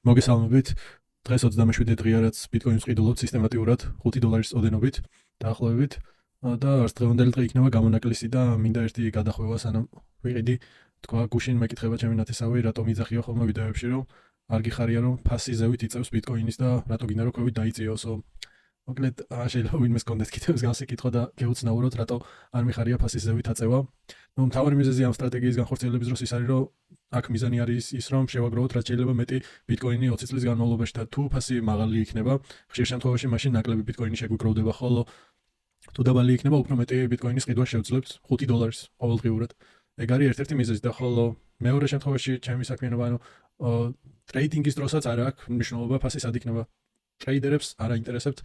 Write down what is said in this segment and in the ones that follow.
მოგესალმებით. დღეს 27 დღეა რაც ბიტკოინს ვყიდულობთ სისტემატიურად $5 ოდენობით დაახლოებით და არც დღევანდელი დღე იქნება გამონაკლისი და მინდა ერთი გადახვევა სანამ ვიყიდი. თქვა გუშინ მეკითხება ჩემი ნათესავი, რატომ იძახიო ხოლმე ვიდეოებში, რომ არ გიხარია რომ ფასი ზევით იწევს ბიტკოინის და რატო გინდა რომ ქვევით დაიწიოსო. მოკლედ შეიძლება ვინმეს კონდეთ კიდევ მსგავსი კითხვა და გეუცნაუროთ, რატო არ მიხარია ფასის ზევით აწევა. მთავარი მიზეზი ამ სტრატეგიის განხორციელების დროს ის არის, რომ აქ მიზანი არის ის, რომ შევაგროვოთ რაც შეიძლება მეტი ბიტკოინი 20 წლის განმავლობაში და თუ ფასი მაღალი იქნება, ხშირ შემთხვევაში მაშინ ნაკლები ბიტკოინი შეგვიგროვდება, ხოლო თუ დაბალი იქნება, უფრო მეტი ბიტკოინის ყიდვა შევძლებთ $5 ყოველდღიურად. ეგ არის ერთ-ერთი მიზეზი და ხოლო მეორე შემთხვევაში ჩემი საქმიანობა, ანუ ტრეიდინგის დროსაც არ აქვს მნიშვნელობა ფასი სად იქნება. ტრეიდერებს არ აინტერესებთ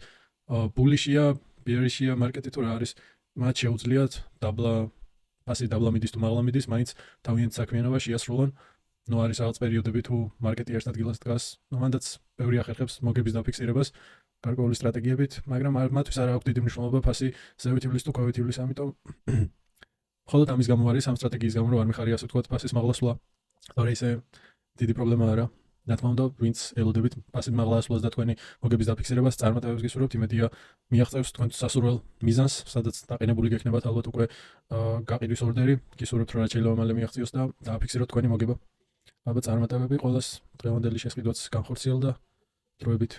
ბულიშია, ბიერიშია მარკეტი თუ რა არის, მათ შეუძლიათ ფასი დაბლა მიდის თუ მაღლა მიდის, მაინც თავიანთ საქმიანობა შეასრულონ. ნუ არის რაღაც პერიოდები თუ მარკეტი ერთ ადგილას დგას, მანდაც ბევრი ახერხებს მოგების დაფიქსირებას გარკვეული სტრატეგიებით, მაგრამ მათთვის არ აქვს დიდი მნიშვნელობა ფასი ზევით ივლის თუ ქვევით ივლის, ამიტომ მხოლოდ ამის გამო არის ამ სტრატეგიის გამო რომ არ მიხარია ასე ვთქვათ ფასის მაღლა სვლა. თორე ისე დიდი პრობლემა არა. რა თქმა უნდა, ვინც ელოდებით ფასის მაღლა ასვლას და თქვენი მოგების დაფიქსირებას წარმატებებს გისურვებთ, იმედია მიაღწევს თქვენ სასურველ მიზანს, სადაც დაყენებული გექნებათ ალბათ უკვე გაყიდვის ორდერი, გისურვებთ რომ რაც შეიძლება მალე მიაღწიოს და დააფიქსიროთ თქვენი მოგება. ალბათ წარმატებები ყველას დღევანდელი შესყიდვაც განხორციელდა დროებით.